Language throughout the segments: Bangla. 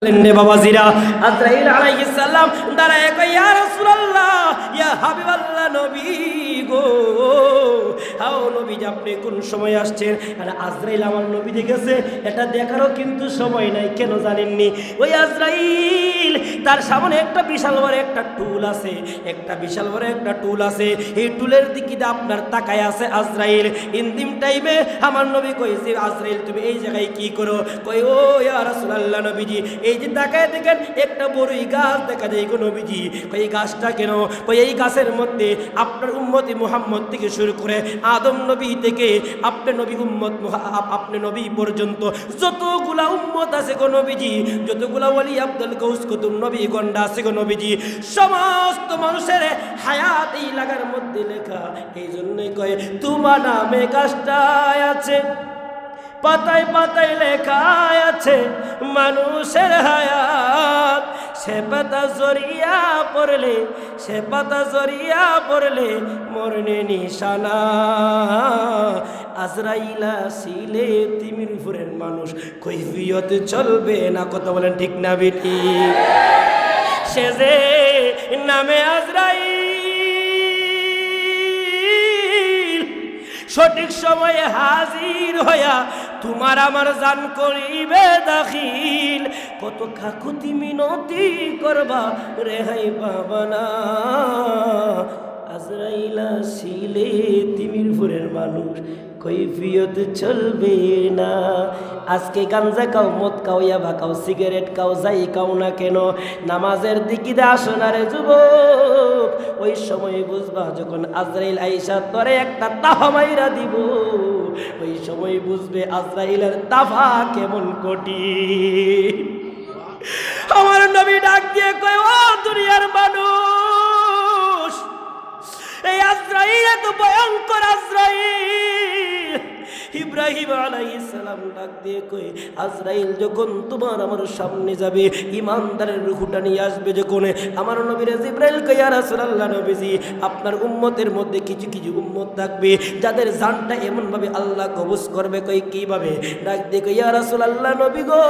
বাবাজিরা আজরাইল আলাইহিস সালাম দাঁড়ায় কই ইয়া রাসূলুল্লাহ ইয়া হাবিবাল্লাহ নবী গো আও নবী আপনি কোন সময় আসছেন? আর আজরাইল আমার নবী দেখেছে, এটা দেখারও কিন্তু সময় নাই। কেন জানেননি? ওই আজরাইল তার সামনে একটা বিশাল বড় একটা টুল আছে, একটা বিশাল বড় একটা টুল আছে। এই টুলের দিকে আপনার তাকায় আছে আজরাইল। ইনদিম টাইমে আমার নবী কইছে, আজরাইল তুমি এই জায়গায় কি করো? কই ও ইয়া রাসূলুল্লাহ নবীজি এই যে তাকায় দেখেন একটা বড়ই গাছ দেখা যায় গো নবীজি। এই গাছটা কেন? এই গাছের মধ্যে আপনার উম্মতি মুহাম্মদ থেকে শুরু করে আদম নবী থেকে আপনি নবী উম্মত আপনি নবী পর্যন্ত যতগুলা উম্মত আছে গো নবীজি, যতগুলা ওলি আব্দুল গৌস কুতুব নবী গন্ডা আছে গো নবীজি, সমস্ত মানুষের হায়াত এই লাগার মধ্যে লেখা। এই জন্যই কয় তোমার নামে গাছটা আছে, পাতায় পাতায় লেখা আছে মানুষের হায়াত। সে পাতা জড়িয়া পড়লে, সে পাতা জড়িয়া পড়লে মরণে নিশানা। আজরাইলা সিলে তিমিরপুরের মানুষ কৈফিয়ত চলবে না। কথা বলেন ঠিক না বেটি? সে যে নামে আজরাইল সঠিক সময়ে হাজির হইয়া তোমার আমার জান করিবে দাখিল। কত কাকুতি মিনতি করবা রেহাই পাবা না। আজরাইলা সিলে তিমিরপুরের মানুষ কৈফিয়ত চলবে না। আজকে গাঞ্জা খাও, মদ খাও, ইয়াবা খাও, সিগারেট খাও, যাই খাও না কেন, নামাজের দিকে আসো না রে যুবক। ওই সময় বুঝবা যখন আজরাইল আইসা তরে একটা তাফা মাইরা দিব, ওই সময় বুঝবে আজরাইলের তাফা কেমন কঠিন। আমার নবী ডাক দিয়ে কয় ও দুনিয়ার মানুষ, এই আজরাইল এত ভয়ঙ্কর আজরাইল। ইব্রাহিম আলাইহিস সালাম ডাক দিয়ে কই আজরাইল যখন তোমার আমার সামনে যাবে, ইমানদারের রূহটা নিয়ে আসবে যখন, আমার নবীর জিবরাইল কই ইয়া রাসূলুল্লাহ নবীজি আপনার উম্মতের মধ্যে কিছু কিছু উম্মত থাকবে যাদের জানটা এমন ভাবে আল্লাহ কবজ করবে। কই কিভাবে? ডাক দিয়ে কই ইয়া রাসূলুল্লাহ নবী গো,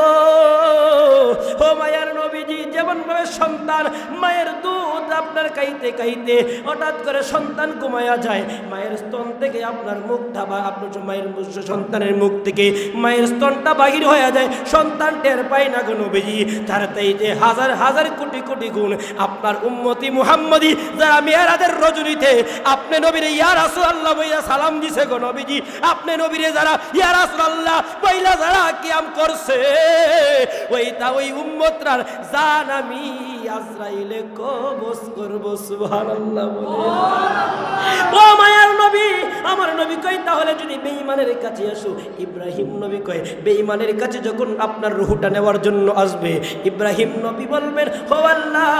ও মায়ার নবীজি যেমন ভাবে সন্তান মায়ের দুধ আপনার খাইতে খাইতে হঠাৎ করে সন্তান ঘুমায়া যায়, মায়ের স্তন থেকে আপনার মুখটা বা আপনার মায়ের সন্তানের মুখ থেকে মায়ের স্তনটা বাহির হয়ে যায়, সন্তান টের পায় না গো নবীজি। তার তাইতে হাজার হাজার কোটি কোটি গুণ আপনার উম্মতি মুহাম্মদি যারা মিরাজের রজনীতে আপনি নবীর ইয়া রাসূলুল্লাহ বইলা সালাম দিছে গো নবীজি, আপনি নবীরে যারা ইয়া রাসূলুল্লাহ বইলা যারা কিয়াম করছে, ওই উম্মতরার জান আমি আজরাইলে কবজ করব। সুবহানাল্লাহ বলে ও মায়ার নবী, আমার নবী কই তাহলে যদি বেঈমানের কাছে আসো, ইব্রাহিম নবী কয় বেঈমানের কাছে যখন আপনার রূহটা নেওয়ার জন্য আসবে, ইব্রাহিম নবী বলবেন ও আল্লাহ,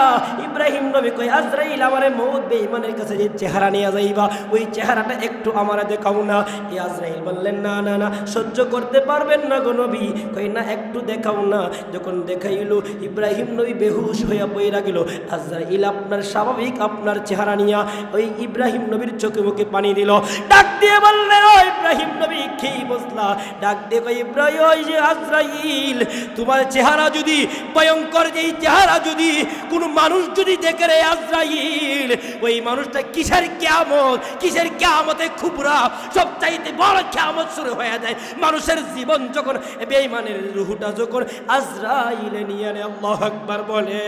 ইব্রাহিম নবী কয় আজরাইল আমারে মউত বেঈমানের কাছে যে চেহারা নিয়ে যাইবা ওই চেহারাটা একটু আমারে দেখাও না। এই আজরাইল বললেন না না না, সহ্য করতে পারবেন না গো নবী। কই না একটু দেখাও না। যখন দেখাইলো ইব্রাহিম নবী বেহুশ হইয়া পইরা গেল। আজরাইল আপনার স্বাভাবিক আপনার চেহারা নিয়া ওই ইব্রাহিম নবীর চোখে মুখে পানি দিল। ডাক দিয়ে বললেন ও ইব্রাহিম নবী কি বুঝলা? ডাক দিয়ে কই ইব্রাহিম ওই যে আজরাইল তোমার চেহারা যদি ভয়ঙ্কর, যেই চেহারা যদি কোনো মানুষ যদি দেখে রে আজরাইল, ওই মানুষটা কিসের কিয়ামত, কিসের কিয়ামতে কুবরা সবচাইতে বড় কিয়ামত শুরু হয়ে যায়। মানুষের জীবন যখন বেঈমানের রূহটা যখন আজরাইলে নিয়ে নেয়, আল্লাহু আকবার বলে।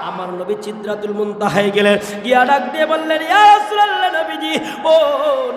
আমার নবী সিদরাতুল মুনতাহায় গেলেন, গিয়া ডাক দিয়ে বললেন ইয়া রাসূলুল্লাহ নবীজি, ও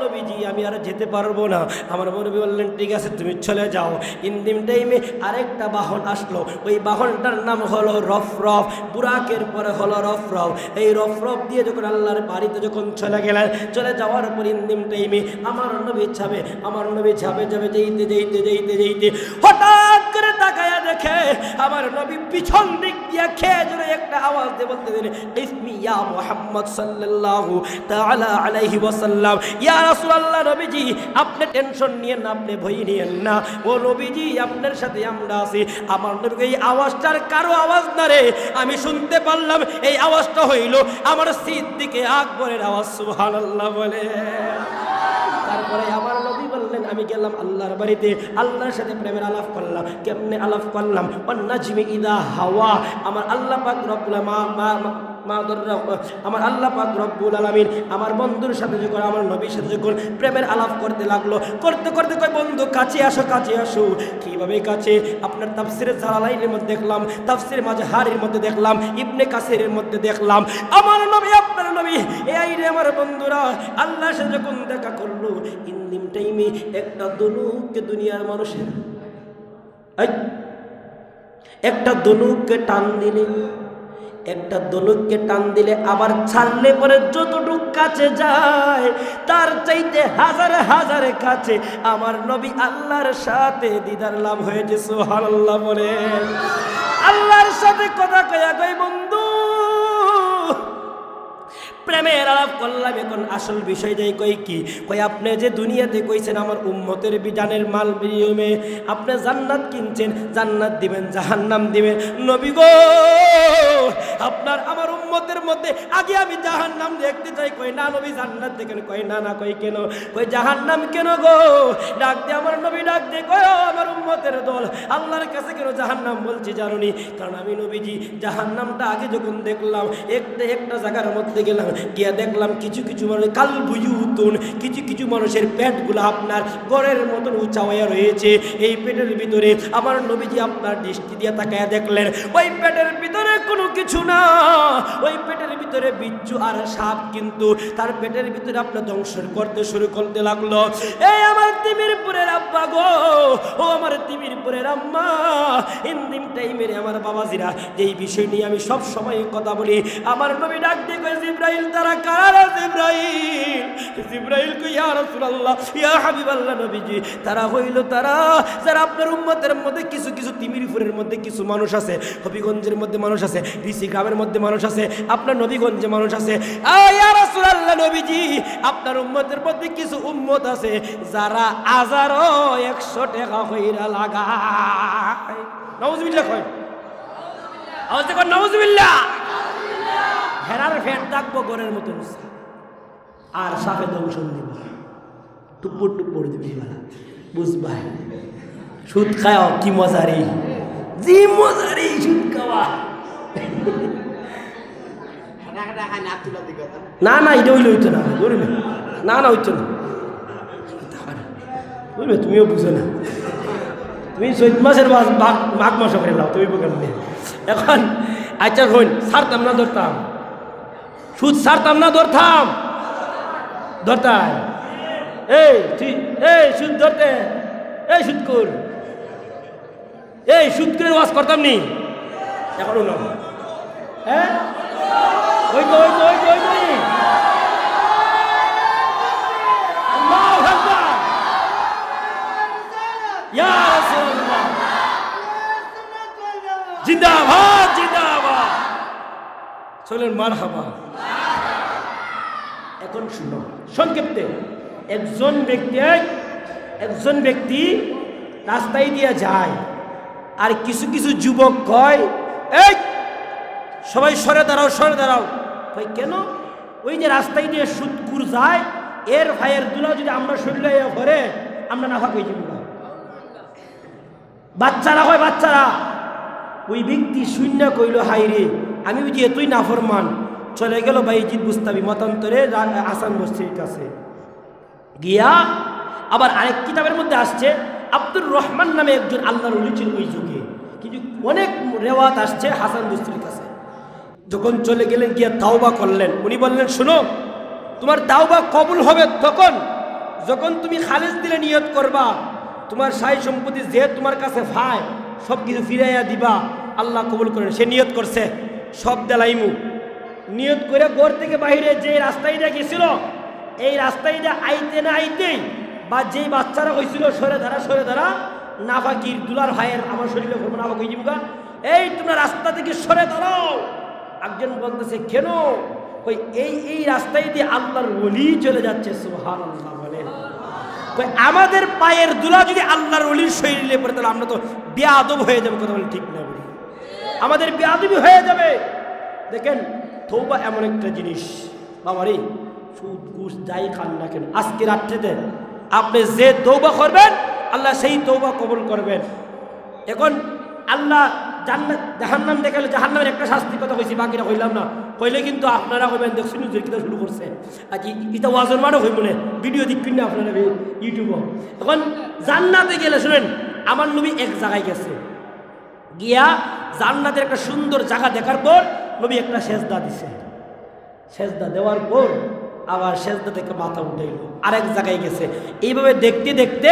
নবীজি আমি আর যেতে পারবো না। আমার নবী বললেন ঠিক আছে তুমি চলে যাও। ইনদিম টাইমে আরেকটা বাহন আসলো, ওই বাহনটার নাম হলো রফরফ, বুরাকের পরে হলো রফরফ। এই রফরফ দিয়ে যখন আল্লাহর বাড়িতে যখন চলে গেলেন, চলে যাওয়ার পর ইনদিম টাইমে আমার নবী যাবে যেইতে যেইতে যেইতে যেইতে হঠাৎ করে তাকায়া দেখে আমার নবী পিছন দিক দিয়ে খেয়ে জোরে একটা আওয়াজ দিয়ে বলতে দিলেন ইসমি ইয়া মুহাম্মদ সাল্লাল্লাহু তাআলা আলাইহি ওয়াসাল্লাম। ইয়া রাসূলুল্লাহ নবীজি আপনি টেনশন নিয়েন না, আপনি ভয় নিয়েন না, ও নবীজি আপনার সাথে আমরা আছি। আমার নবী এই আওয়াজটার কারো আওয়াজ না রে, আমি শুনতে পারলাম এই আওয়াজটা হইল আমার সিদ্দিকে আকবরের আওয়াজ। সুবহানাল্লাহ বলে। তারপরে আমার নবী বললেন বললেন আমি গেলাম আল্লাহর বাড়িতে, আল্লাহর সাথে প্রেমের আলাপ করলাম। কেমনে আলাপ করলাম? ওয়ান্নাজমি ইদা হাওয়া, আমার আল্লাহ পাক রব্বুল আমার আল্লাহ পাক রব্বুল আলামিন আমার বন্ধুর সাথে যখন, আমার নবীর সাথে যখন প্রেমের আলাপ করতে লাগলো, করতে করতে কয় বন্ধু কাছে আসো, কাছে আসো। কিভাবে কাছে? আপনার তাফসিরে জালালাইনের মধ্যে দেখলাম, তাফসিরে মাজহারের মধ্যে দেখলাম, ইবনে কাসিরের মধ্যে দেখলাম, আমার নবী আপনার নবী এই রে আমার বন্ধুরা আল্লাহর সাথে যখন দেখা করলো, ইনদিম টাইমে একটা দনুককে দুনিয়ার মানুষের একটা দনুককে টান দিলে, একটা দনুককে টান দিলে আবার ছাড়লে পরে যতটুক কাছে যায় তার চাইতে হাজারে হাজারে কাছে আমার নবী আল্লাহর সাথে দিদার লাভ হয়েছে। সুবহানাল্লাহ বলেন। আল্লাহর সাথে কথা কয়া কই বন্ধু প্রেমের আলাপ করলাম, এখন আসল বিষয়টাই কই কি? কই আপনি যে দুনিয়াতে কইছেন আমার উম্মতের বিধানের মাল বিনিময়ে আপনি জান্নাত কিনছেন, জান্নাত দিবেন, জাহান্নাম দিবেন। নবী গো আপনার আমার উম্মতের মধ্যে আগে আমি জাহান্নাম দেখতে চাই। কই না নবী জান্নাত দেখেন। কই না না। কই কেন? কই জাহান্নাম কেন গো? ডাক দিয়ে আমার নবী ডাক দিয়ে কয় আমার উম্মতের দল আল্লাহর কাছে কেন জাহান্নাম বলছি জানুনি? কারণ আমি নবীজি জাহান্নামটা আগে যখন দেখলাম একটা জায়গার মধ্যে গেলাম, গিয়া দেখলাম কিছু কিছু মানুষ কালবুয়ুতুন, কিছু কিছু মানুষের পেটগুলো আপনার গড়ের মতন উঁচা হয়ে রয়েছে। এই পেটের ভিতরে আমার নবীজি আপনার দৃষ্টি দিয়ে তাকায়া দেখলেন ওই পেটের ভিতরে কোনো কিছু না, ওই পেটের ভিতরে বিচ্ছু আর সাপ কিন্তু তার পেটের ভিতরে আপনার ধ্বংস করতে শুরু করতে লাগলো। এই আমার তিমিরপুরের আব্বা গো, ও আমার তিমিরপুরের আম্মা, ইনদিম টাইমের আমার বাবাজিরা, যেই বিষয় নিয়ে আমি সব সময় কথা বলি, আমার নবী ডাক দিয়ে কয় জিবরাইল তারা কারা? জিবরাইল কই ইয়া রাসূলুল্লাহ ইয়া হাবিবাল্লাহ নবীজি তারা হইল তারা যারা আপনার উম্মতের মধ্যে কিছু কিছু তিমিরপুরের মধ্যে কিছু মানুষ আছে, হবিগঞ্জের মধ্যে মানুষ আছে, ঋষি গ্রামের মধ্যে মানুষ আছে, আপনার নবীগঞ্জে মানুষ আছে। ইয়া রাসূলুল্লাহ নবীজি আপনার উম্মতের মধ্যে কিছু উম্মত আছে যারা 100 টাকা কইরা লাগায়। নাউজুবিল্লাহ কয়, আওয়াজ কর নাউজুবিল্লাহ। হেরার ফেট ডাকবো গরের মতো আর সাপে দংশন দিব, টুপুর টুপুর দিবি, বুঝবা সুদ খাও কি মজারি, জি মজারি সুদ খাওয়া। না না এটা হইলে হইতো না, ধরবে না না হইতো না, বুঝবে তুমিও বুঝো না, তুমি 14 মাসের মাঘ মাস করে লাও তুমি বোকার নেই। এখন আচ্ছা হইন ছাড়তাম না ধরতাম, সুদ ছাড়তাম না ধরতাম, ধরতাম এই সুদ ধরতে, এই সুদ কর, এই সুদ করে ওয়াজ করতাম নি এখনো না। হ্যাঁ ওই তো ওই তো ওই তো ওই তো আল্লাহু আকবার ইয়া রাসূলুল্লাহ জিন্দাবাদ জিন্দাবাদ চলেন মারহাবা। এখন শুনো সংক্ষেপে, একজন ব্যক্তি রাস্তায় দিয়ে যায় আর কিছু কিছু যুবক কয় এই সবাই সরে দাঁড়াও সরে দাঁড়াও। কয় কেন? ওই যে রাস্তায় দিয়ে সুদকুর যায় এর ভাইয়ের দুলা যদি আমরা শরীরে ভরে আমরা নাফাক হয়ে যাব। বাচ্চারা হয় বাচ্চারা, ওই ব্যক্তি শূন্য কইল হাই রে আমি বুঝি এতই নাফরমান, চলে গেল বাইজিদ বুস্তাবি মতান্তরে হাসান বস্তির কাছে গিয়া। আবার আরেক কিতাবের মধ্যে আসছে আব্দুর রহমান নামে একজন আল্লাহর ওলি ছিল ওই যুগে, কিন্তু অনেক রেওয়াত আসছে হাসান বস্তির কাছে। যখন চলে গেলেন গিয়া তাওবা করলেন, উনি বললেন শোনো তোমার তাওবা কবুল হবে তখন যখন তুমি খালিস দিলে নিয়ত করবা তোমার সাই সম্পত্তি যে তোমার কাছে ভাই সব কিছু ফিরাইয়া দিবা, আল্লাহ কবুল করেন। সে নিয়ত করছে সব দেলাইমু, নিয়ত করে ঘর থেকে বাইরে যে রাস্তাইটা গেছিল এই রাস্তাইটা আইতে না আইতেই বা যেই বাচ্চারা হয়েছিল সরে ধারা নাফাকির দুলার ভাইয়ের আমার শরীরে নাফাক হয়ে যাবো, এই তোমরা রাস্তা থেকে সরে দাঁড়াও। একজন বলতেছে কেন? ওই এই রাস্তায় দিয়ে আল্লাহর ওলি চলে যাচ্ছে। সুবহানাল্লাহ বলেন। আমাদের পায়ের দুলা যদি আল্লাহর ওলির শরীরে পড়ে তাহলে আমরা তো বেয়াদব হয়ে যাবো, কথা বলে ঠিক না বলি, আমাদের বেয়াদবি হয়ে যাবে। দেখেন তওবা এমন একটা জিনিস বাবারে, সুদ ঘুষ যাই খান না কেন, আজকে রাত্রিতে আপনি যে তওবা করবেন আল্লাহ সেই তওবা কবুল করবেন। এখন আল্লাহ জান্নাত জাহান্নাম দেখালে জাহান্নামের একটা শাস্তির কথা কইছি, বাকিটা কইলাম না। কইলে কিন্তু আপনারা কইবেন দেখছেন যে কিতা শুরু করছে, আর কি এটা ওয়াজের মানও হইব না, ভিডিও দেখবেন না আপনারা ইউটিউবে। এখন জান্নাতে গেলে শুনেন, আমার নবী এক জায়গায় গেছে, গিয়া জান্নাতের একটা সুন্দর জায়গা দেখার পর নবী একটা সেজদা দিছে। সেজদা দেওয়ার পর আবার সেজদা থেকে মাথা উঠাইল, আরেক জায়গায় গেছে। এইভাবে দেখতে দেখতে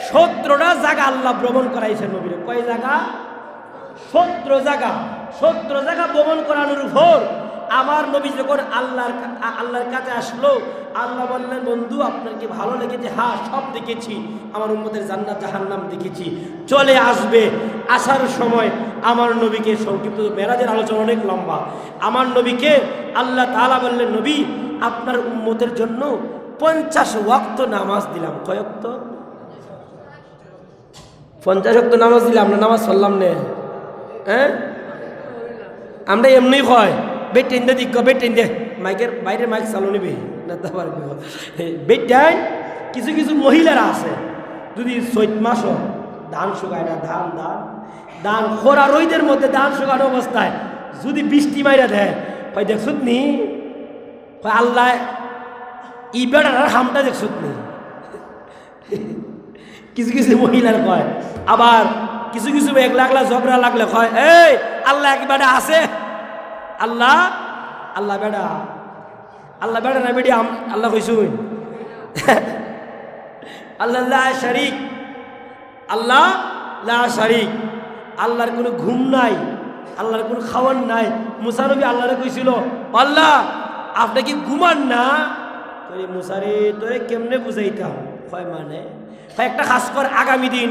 17টা জায়গা আল্লাহ ভ্রমণ করাইছে নবীর। কয় জায়গা? 17 জায়গা। 17 জায়গা ভ্রমণ করানোর পর আমার নবী যখন আল্লাহর কাছে আসলো, আল্লাহ বললেন, বন্ধু আপনার কি ভালো লেগেছে? হ্যাঁ, সব দেখেছি, আমার উম্মতের জান্নাত জাহান্নাম দেখেছি, চলে আসবে। আসার সময় আমার নবীকে, সংক্ষিপ্ত মেরাজের আলোচনা অনেক লম্বা, আমার নবীকে আল্লাহ তাআলা বললেন, নবী আপনার উম্মতের জন্য 50 ওয়াক্ত নামাজ দিলাম। কয় ওয়াক্ত? 50 ওয়াক্ত নামাজ দিলাম। আমরা নামাজ পড়লাম না, হ্যাঁ? আমরা এমনি হয় বেটেন দে দিক বেটেন দে, মাইকের বাইরে মাইক চালু নিবি না, তারপর বেটাই। কিছু কিছু মহিলারা আছে, যদি চৈত মাস ধান শুকায় না, ধান খরা রইদের মধ্যে ধান শুকানো অবস্থায় যদি বৃষ্টি মাইরা দেয়, হয় দেখছুত নি, হয় আল্লাহ ই বেড়ার হামটা দেখছুত নি। কিছু কিছু মহিলার কয়। আবার কিছু কিছু এক লাগলা ঝগড়া লাগলে কয়, এই আল্লাহ এক বেড়া আছে? আল্লাহ বেড়া, আল্লাহ বেড়া না বেড়ি আল্লাহ কইসুন। আল্লাহ লা শারিক, আল্লাহ লা শারিক। আল্লাহর কোনো ঘুম নাই, আল্লাহর কোনো খাওয়ার নাই। মুসা নবী আল্লাহরে কইছিল, আল্লাহ আপনি কি ঘুমান না? মুসারে তোরে কেমনে বুঝাইতাম? হয় মানে একটা খাস কর, আগামী দিন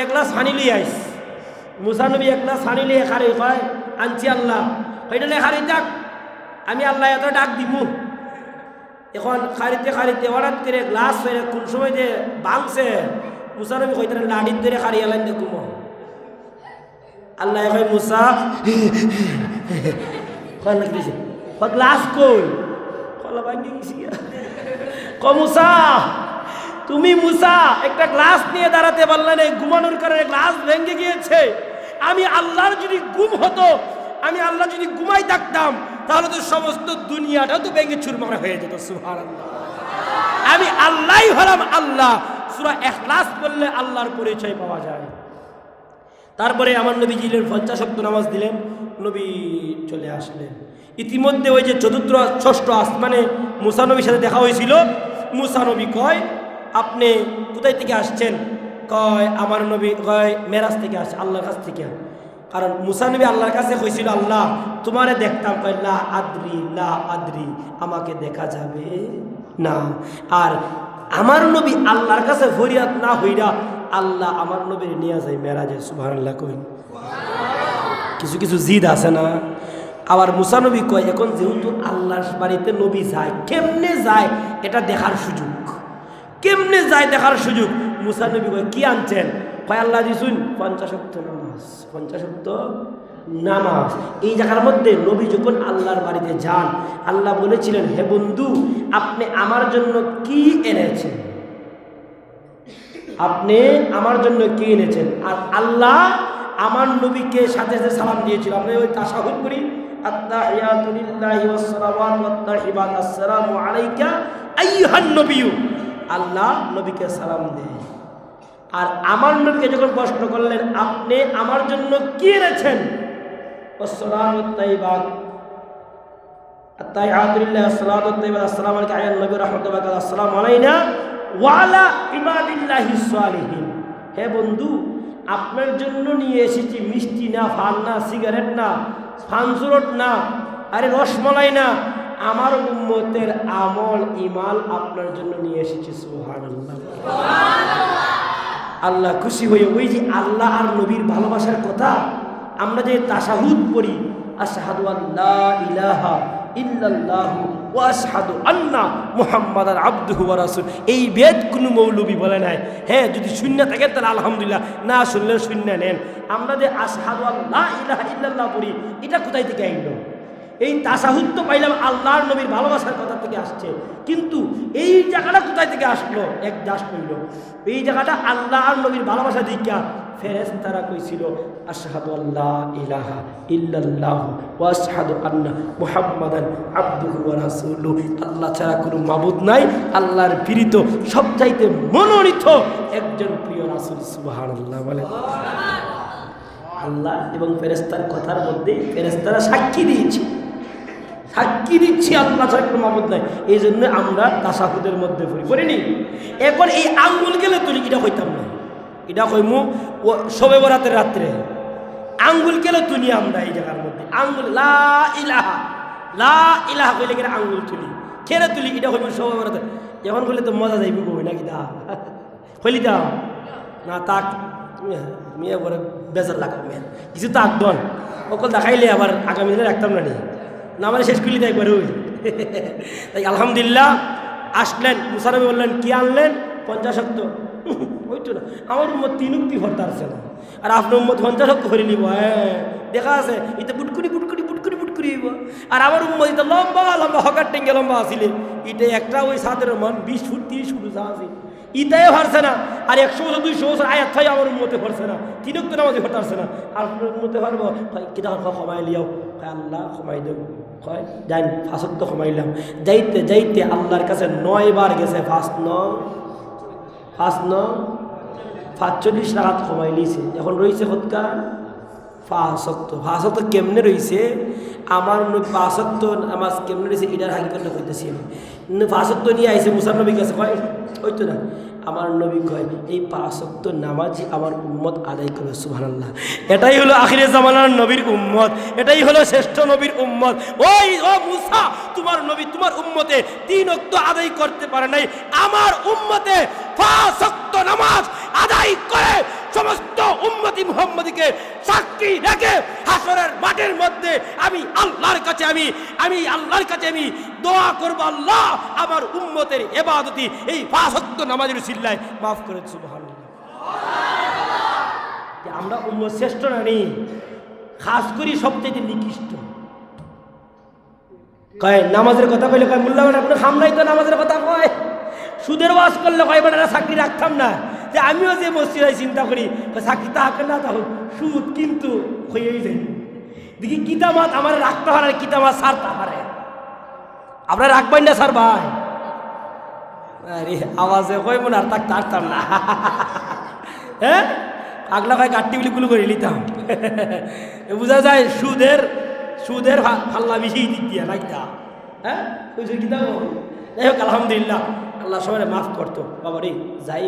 এক গ্লাস পানি লিয়ে আইস। মুসা নবী এক গ্লাস পানি লিয়ে খারে, কয় আনছি আল্লাহ। ওইটা খারি ডাক, আমি আল্লাহ এত ডাক দিব। এখন খারিতে হঠাৎ করে গ্লাস হয়ে কোন সময় যে ভাঙছে, মুসা নবী কইতে লাডির ধরে খারি এলাইন দেখুম। আল্লাহ কয়, মুসা গ্লাস কই? ভাঙে গেছি। মুসা তুমি মুসা একটা গ্লাস নিয়ে দাঁড়াতে পারলে না, ঘুমানোর কারণে গ্লাস ভেঙে গিয়েছে। আমি আল্লাহর যদি ঘুম হতো, আমি আল্লাহ যদি ঘুমাই থাকতাম, তাহলে তো সমস্ত দুনিয়াটা তো ভেঙে চুরমার হয়ে যেত। সুবহানাল্লাহ। আমি আল্লাহই হলাম আল্লাহ। সূরা ইখলাস বললে আল্লাহর পরিচয় পাওয়া যায়। তারপরে আমার নবী জিলেন 50 ওয়াক্ত নামাজ দিলেন, নবী চলে আসলেন। ইতিমধ্যে ওই যে ষষ্ঠ আসমানে মুসা নবীর সাথে দেখা হয়েছিল। মুসা নবী কয়, আপনি কোথায় থেকে আসছেন? কয় আমার নবী কয় মেরাজ থেকে আসছে, আল্লাহর কাছ থেকে। কারণ মুসা নবী আল্লাহর কাছে কইছিল, আল্লাহ তোমারে দেখতাম। কয় লা আদ্রি, আমাকে দেখা যাবে না। আর আমার নবী আল্লাহর কাছে ফরিয়াদ না হইরা আল্লাহ আমার নবীর নিয়ে যায় মেরাজে। সুবহানাল্লাহ কই। কিছু কিছু জিদ আছে না। আবার মুসা নবী কয়, এখন যেহেতু আল্লাহর বাড়িতে নবী যায়, কেমনে যায় এটা দেখার সুযোগ, কেমনে যায় দেখার সুযোগ। মুসা নবী কয়, কি আনছেন? কয় আল্লাহ দিছুন 50 ওয়াক্ত নামাজ। 50 ওয়াক্ত নামাজ। এই জায়গার মধ্যে নবী যখন আল্লাহর বাড়িতে যান, আল্লাহ বলেছিলেন, হে বন্ধু আপনি আমার জন্য কি এনেছেন? আপনি আমার জন্য কি এনেছেন? আর আল্লাহ আমার নবীকে সাথে সাথে সালাম দিয়েছিল। আমরা ওই তাশাহুদ করি, আত্তাহিয়াতু লিল্লাহি ওয়াস সালাওয়াতু ওয়াত তাইয়িবাত, আসসালামু আলাইকা আইয়ুহান নবিয়্যু। আল্লাহ নবীকে সালাম দেয়। আর আমার নবীকে যখন প্রশ্ন করলেন, আপনি আমার জন্য কি এনেছেন? আসসালামু তাইয়িবাত, আত্তাহিয়াতু লিল্লাহি ওয়াস সালাওয়াতু ওয়াত তাইয়িবাত, আসসালামু আলাইকা আইয়ুহান নবিয়্যু রাহমাতুল্লাহি ওয়া বারাকাতুহু, আসসালামু আলাইনা ওয়া আলা ইবাদিল্লাহিস সালিহিন। হে বন্ধু আপনার জন্য নিয়ে এসেছি মিষ্টি না, ফান না, সিগারেট না, ফানসুরট না, আরে রসমলাই না, আমার উম্মতের আমল ইমাল আপনার জন্য নিয়ে এসেছি। সুবহানাল্লাহ। আল্লাহ খুশি হয়ে ওই যে আল্লাহ আর নবীর ভালোবাসার কথা আমরা যে তাশাহুদ পড়ি, আশহাদু আল্লা ইলাহা ইল্লাল্লাহু ওয়া আশহাদু আন্না মুহাম্মাদান আবদুহু ওয়া রাসূল, এই বেদ কোনো মৌলবী বলে নাই। হ্যাঁ, যদি শূন্য থাকে তাহলে আলহামদুলিল্লাহ, না শুনলে শূন্য নেন। আমরা যে আশহাদু আল্লা ইলাহা ইল্লাল্লাহ পড়ি, এটা কোথায় থেকে আইলো? এই তাশাহুদ তো পাইলাম আল্লাহর নবীর ভালোবাসার কথা থেকে আসছে, কিন্তু এই জায়গাটা কোথায় থেকে আসলো? এক দাস কইল এই জায়গাটা আল্লাহ আর নবীর ভালোবাসা দিকা ফেরেশতারা কইছিল আশহাদু আল্লা ইলাহা ইল্লাল্লাহু ওয়া আশহাদু আন্না মুহাম্মাদান আবদুহু ওয়া রাসূলুহু। আল্লাহ ছাড়া কোনো মাবুদ নাই, আল্লাহর প্রিয় সবচাইতে মনোনীত একজন প্রিয় রাসূল। সুবহানাল্লাহ বলেন। আল্লাহ এবং ফেরেশতার কথার মধ্যে ফেরেশতারা সাক্ষী দিয়েছে, সাক্ষী দিচ্ছি আল্লাহ ছাড়া কোনো মাবুদ নাই। এই জন্য আমরা তাশাহুদের মধ্যে পড়িনি। এখন এই আঙ্গুল গেলে তুলি এটা হইতাম না, এটা কইমু ও শবে বরাতের রাত্রে আঙ্গুল গেলে তুলি আমরা এই জায়গার মধ্যে আঙ্গুল লা ইলাহা কইলে গেলে আঙ্গুল তুলি খেলে তুলি, এটা কইমু শবে বরাতে। এখন কইলে তো মজা যাইবি কই নাকি দা কইলি দাও না তাক মেয়ে করে বেজার লাগাম মেয়ে কিছু তাক দন অকল দেখাইলে আবার আগামী দিনে রাখতাম না নি না আমার শেষ করলি একবার ওই তাই আলহামদুলিল্লাহ আসলেন। মুসা নবী বললেন কি আনলেন? 50 শক্ত হইতো না, আমার উম্মত 3 উক্তি ভরতে আসছে না, আর আপনার উম্মত 50 শক্ত ভরে নিব। হ্যাঁ দেখা আছে এটা বুটকুরি হইব, আর আমার উম্মত এটা লম্বা লম্বা হকার টেঙ্গে লম্বা আসিলে এটা একটা ওই 7 মান 20 ফুট 30 ফুট যা আছে ইটাই পারছে না, আর 100 বছর 200 বছর আয়াত থাই আমার উম্মতে পারছে না, 3 উক্তি নামাজে হতে পারছে না। আর আপনার উম্মতে পারবো কিনা ক্ষমাই লিয়াও, আল্লাহ ক্ষমাই দেব, কয় যাই 5 ওয়াক্ত ক্ষমাইলাম। যাইতে যাইতে আল্লাহর কাছে 9 বার গেছে, 45 রাত ক্ষমাই লিছে। এখন রয়েছে কতকা 5 ওয়াক্ত কেমনে রয়েছে আমার 5 ওয়াক্ত নামাজ কেমনে রয়েছে এটার হাকিকতটা কইতেছি আমি। 5 ওয়াক্ত নিয়ে আইছে মুসা নবীর কাছে, কয় হইতো না, আমার নবী কয় এই 5 ওয়াক্ত নামাজই আমার উম্মত আদায় করবে। সুবহানাল্লাহ, এটাই হলো আখিরে জামানার নবীর উম্মত, এটাই হলো শ্রেষ্ঠ নবীর উম্মত। ও মুসা, তোমার নবী তোমার উম্মতে 3 ওয়াক্ত আদায় করতে পারে নাই, আমার উম্মতে 5 ওয়াক্ত নামাজ আদায় করে সমস্ত উম্মতি মুহাম্মদীকে সাক্ষী রেখে হাসরের মাঠের মধ্যে আমি আল্লাহর কাছে আমি দোয়া করব, আল্লাহ আমার উম্মতের ইবাদতি এই 5 ওয়াক্ত নামাজের উসিলায় মাফ করে। সুবহানাল্লাহ, আমরা উম্মত শ্রেষ্ঠ না নি, খাস করি সবচেয়ে নিকৃষ্ট। কয় নামাজের কথা কইলে কয় মোল্লা বেটা কোনো খাম নাই তো নামাজের কথা কয়, সুদের ওয়াজ করলে কয় বেটা চাকরি রাখতাম না। যে আমিও যে মসজিদায় চিন্তা করি চাকরি তাহাকে না তখন সুদ কিন্তু হয়েই যায়। দেখি কিতামাত আমার রাখতে পারে, কিতামাত সারতে পারে, আপনারা রাখবেন না স্যার ভাই? আরে আওয়াজে কই মনে আর তাক তারতাম না। হ্যাঁ আগলা ভাই কাটটি বলি গুলো করে নিতাম। বোঝা যায় সুদের ফাল্লা বেশি দিক দিয়া লাগতা। হ্যাঁ বুঝে কিতাব। যাই হোক আলহামদুলিল্লাহ, আল্লাহ সবাই মাফ করতো। বাবা রে যাই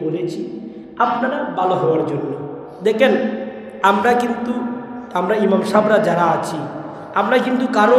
বলেছি আপনারা ভালো হওয়ার জন্য। দেখেন আমরা ইমাম সাহেবরা যারা আছি আমরা কিন্তু কারো